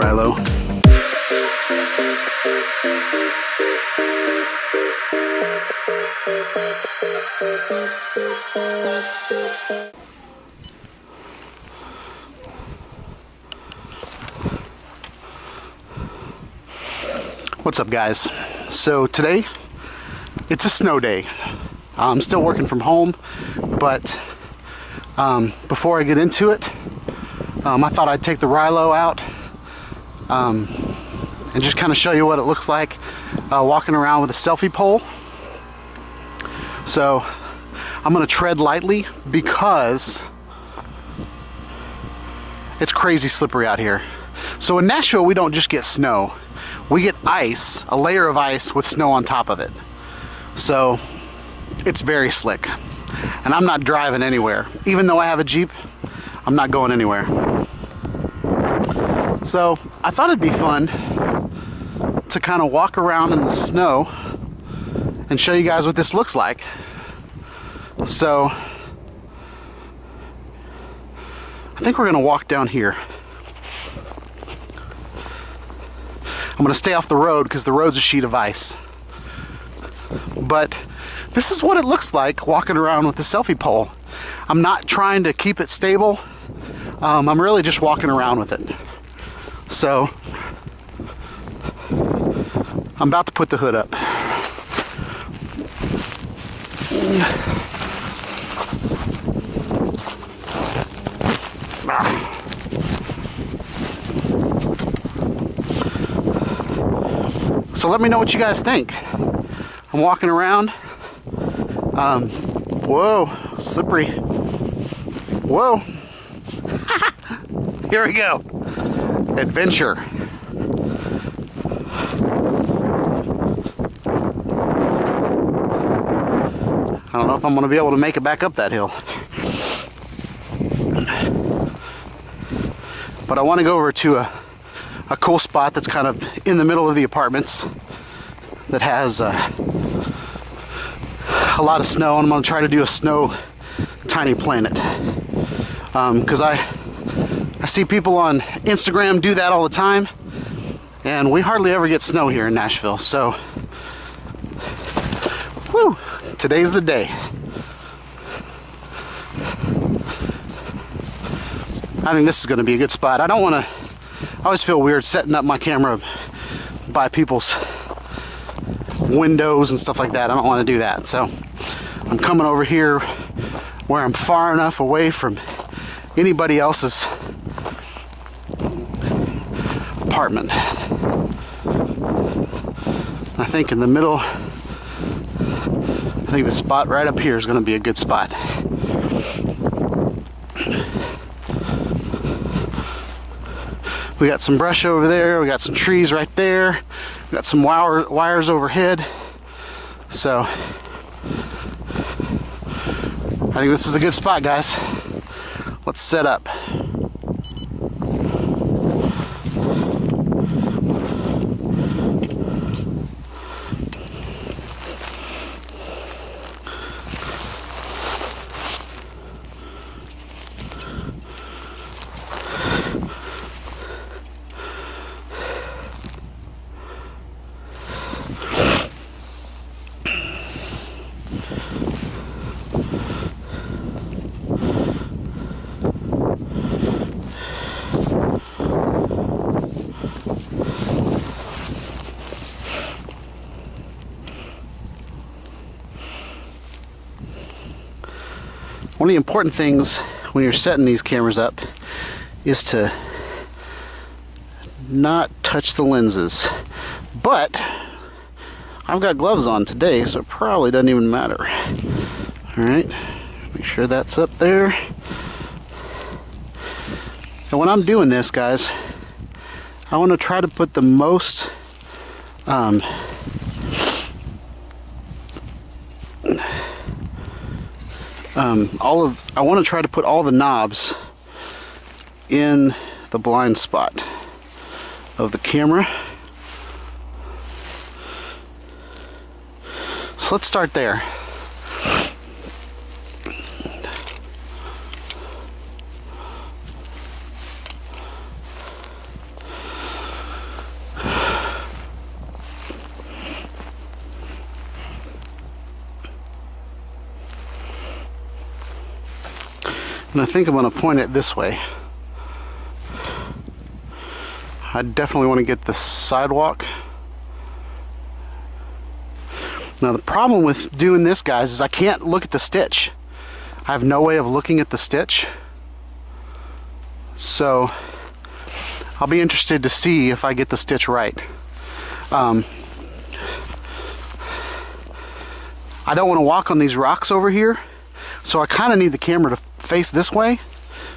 Rylo. What's up, guys? So today it's a snow day. I'm still working from home, but before I get into it, I thought I'd take the Rylo out and just kind of show you what it looks like walking around with a selfie pole. So I'm going to tread lightly because it's crazy slippery out here. So in Nashville, we don't just get snow. We get ice, a layer of ice with snow on top of it. So it's very slick. And I'm not driving anywhere. Even though I have a Jeep, I'm not going anywhere. So I thought it'd be fun to kind of walk around in the snow and show you guys what this looks like. So I think we're going to walk down here. I'm going to stay off the road because the road's a sheet of ice. But this is what it looks like walking around with the selfie pole. I'm not trying to keep it stable. I'm really just walking around with it. So I'm about to put the hood up. So let me know what you guys think. I'm walking around. Whoa, slippery. Whoa. Here we go. Adventure. I don't know if I'm going to be able to make it back up that hill. But I want to go over to a cool spot that's kind of in the middle of the apartments that has a lot of snow, and I'm going to try to do a snow tiny planet. Because I see people on Instagram do that all the time, and we hardly ever get snow here in Nashville. So, whew, today's the day. I think this is going to be a good spot. I don't want to, I always feel weird setting up my camera by people's windows and stuff like that. I don't want to do that. So I'm coming over here where I'm far enough away from anybody else's apartment. I think in the middle, I think the spot right up here is going to be a good spot. We got some brush over there, we got some trees right there, we got some wires overhead. So I think this is a good spot, guys. Let's set up. One of the important things when you're setting these cameras up is to not touch the lenses. But I've got gloves on today, so it probably doesn't even matter. Alright, make sure that's up there. And when I'm doing this, guys, I want to try to put the most I want to try to put all the knobs in the blind spot of the camera. So let's start there. And I think I'm going to point it this way. I definitely want to get the sidewalk. Now the problem with doing this, guys, is I can't look at the stitch. I have no way of looking at the stitch. So I'll be interested to see if I get the stitch right. I don't want to walk on these rocks over here, so I kind of need the camera to face this way,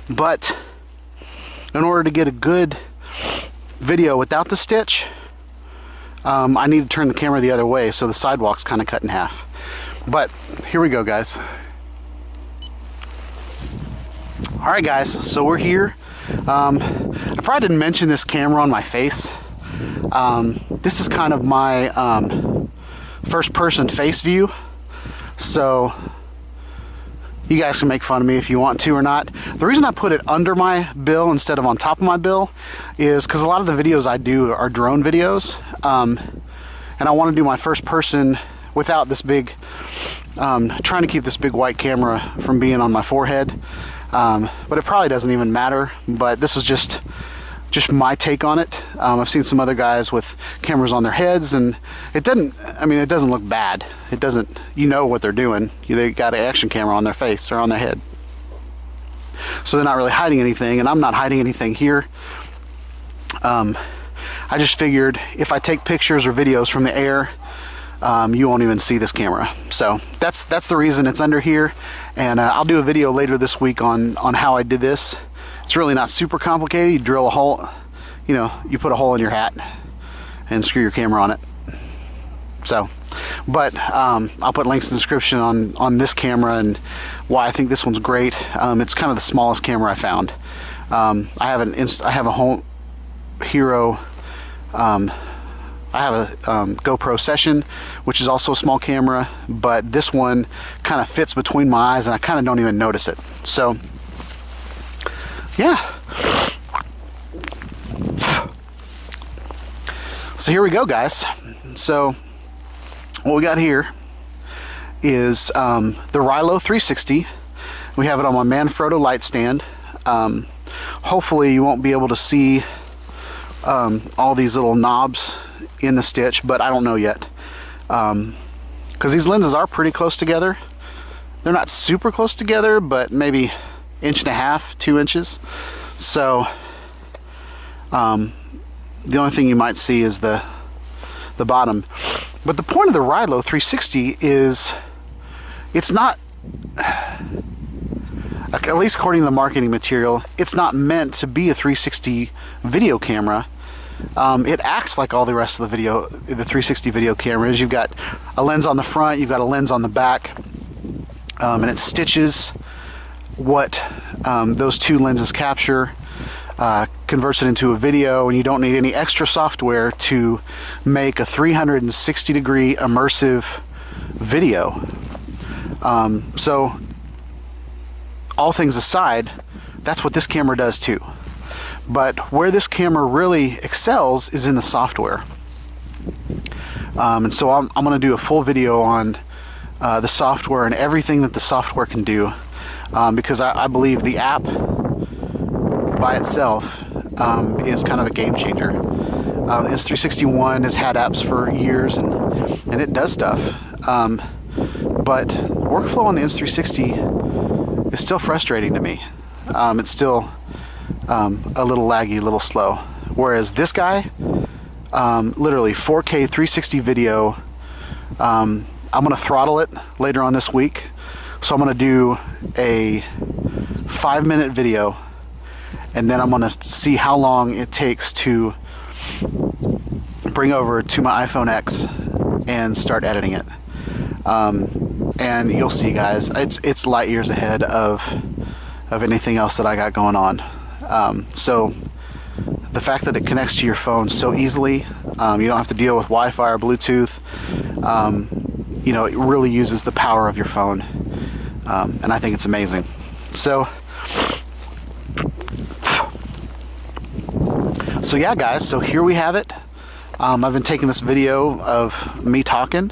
but in order to get a good video without the stitch, I need to turn the camera the other way, so the sidewalk's kind of cut in half. But here we go, guys. Alright guys, so we're here. I probably didn't mention this camera on my face. This is kind of my first person face view, so you guys can make fun of me if you want to or not. The reason I put it under my bill instead of on top of my bill is because a lot of the videos I do are drone videos, and I want to do my first person without this big, trying to keep this big white camera from being on my forehead. But it probably doesn't even matter, but this is just my take on it. I've seen some other guys with cameras on their heads, and it doesn't, I mean, it doesn't look bad. It doesn't, you know what they're doing. They got an action camera on their face or on their head. So they're not really hiding anything, and I'm not hiding anything here. I just figured if I take pictures or videos from the air, you won't even see this camera. So that's the reason it's under here, and I'll do a video later this week on how I did this. It's really not super complicated. You drill a hole, you know, you put a hole in your hat and screw your camera on it. So, but I'll put links in the description on this camera and why I think this one's great. It's kind of the smallest camera I found. I have a Home Hero. I have a GoPro Session, which is also a small camera, but this one kind of fits between my eyes and I kind of don't even notice it. So yeah. So here we go, guys. So what we got here is the Rylo 360. We have it on my Manfrotto light stand. Hopefully you won't be able to see all these little knobs in the stitch, but I don't know yet, because these lenses are pretty close together. They're not super close together, but maybe 1.5 to 2 inches. So the only thing you might see is the bottom. But the point of the Rylo 360 is it's not, at least according to the marketing material, it's not meant to be a 360 video camera. It acts like all the rest of the 360 video cameras. You've got a lens on the front, you've got a lens on the back, and it stitches what those two lenses capture, converts it into a video, and you don't need any extra software to make a 360-degree immersive video. So all things aside, that's what this camera does too. But where this camera really excels is in the software. And so I'm going to do a full video on the software and everything that the software can do, because I believe the app by itself is kind of a game changer. Insta360 has had apps for years, and it does stuff. But workflow on the Insta360 is still frustrating to me. It's still a little laggy, a little slow. Whereas this guy, literally 4K 360 video. I'm going to throttle it later on this week. So I'm going to do a 5-minute video, and then I'm going to see how long it takes to bring over to my iPhone X and start editing it. And you'll see, guys, it's light years ahead of anything else that I got going on. So the fact that it connects to your phone so easily, you don't have to deal with Wi-Fi or Bluetooth. You know, it really uses the power of your phone, and I think it's amazing. So yeah, guys, so here we have it. I've been taking this video of me talking,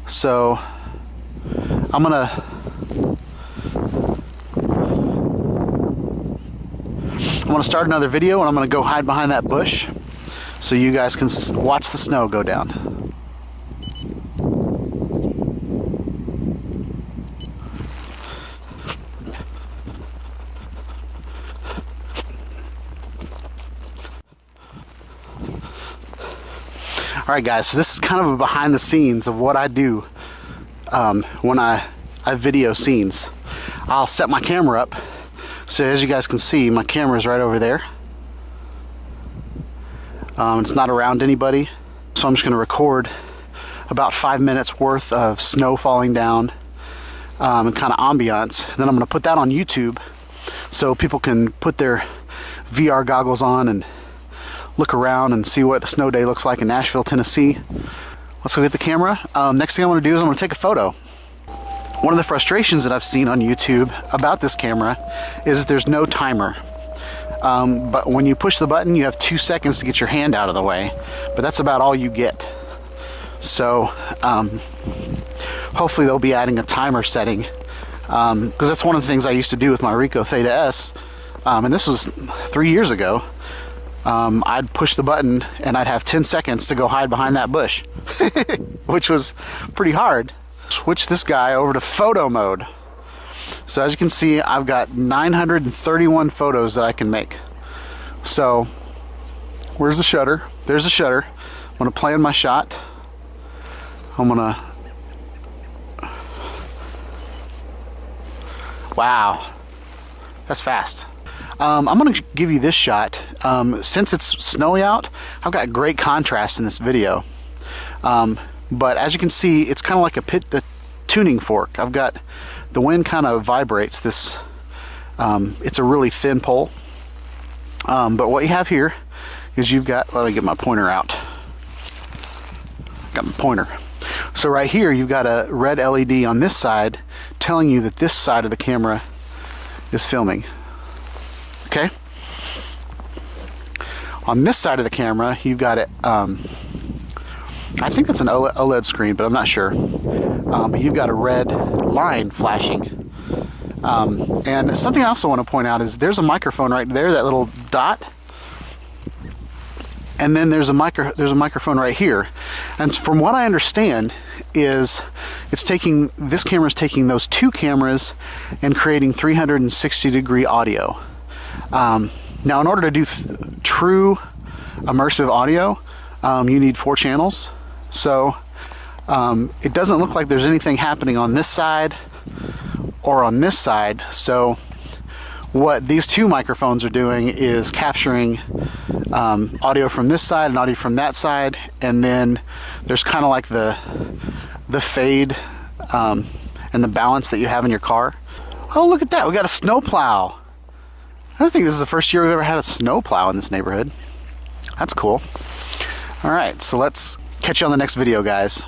so I'm gonna going to start another video, and I'm going to go hide behind that bush so you guys can watch the snow go down. Alright guys, so this is kind of a behind the scenes of what I do when I video scenes. I'll set my camera up, so as you guys can see, my camera is right over there. It's not around anybody, so I'm just going to record about 5 minutes worth of snow falling down and kind of ambiance. And then I'm going to put that on YouTube so people can put their VR goggles on and look around and see what a snow day looks like in Nashville, Tennessee. Let's go get the camera. Next thing I want to do is I'm going to take a photo. One of the frustrations that I've seen on YouTube about this camera is that there's no timer. But when you push the button, you have 2 seconds to get your hand out of the way, but that's about all you get. So hopefully they'll be adding a timer setting, because that's one of the things I used to do with my Ricoh Theta S, and this was 3 years ago. I'd push the button and I'd have 10 seconds to go hide behind that bush, which was pretty hard. Switch this guy over to photo mode. So as you can see, I've got 931 photos that I can make. So where's the shutter? There's the shutter. I'm going to plan my shot. I'm going to... Wow, that's fast. I'm going to give you this shot. Since it's snowy out, I've got great contrast in this video. But as you can see, it's kind of like a tuning fork. I've got the wind kind of vibrates this. It's a really thin pole. But what you have here is you've got, let me get my pointer out. Got my pointer. So right here, you've got a red LED on this side telling you that this side of the camera is filming. Okay? On this side of the camera, you've got it, I think that's an OLED screen, but I'm not sure. You've got a red line flashing. And something I also want to point out is there's a microphone right there, that little dot. And then there's a microphone right here. And from what I understand is this camera is taking those two cameras and creating 360-degree audio. Now in order to do true immersive audio, you need 4 channels. So it doesn't look like there's anything happening on this side or on this side. So what these two microphones are doing is capturing audio from this side and audio from that side, and then there's kind of like the fade and the balance that you have in your car. Oh, look at that, we got a snowplow. I think this is the first year we've ever had a snowplow in this neighborhood. That's cool. Alright, so let's catch you on the next video, guys.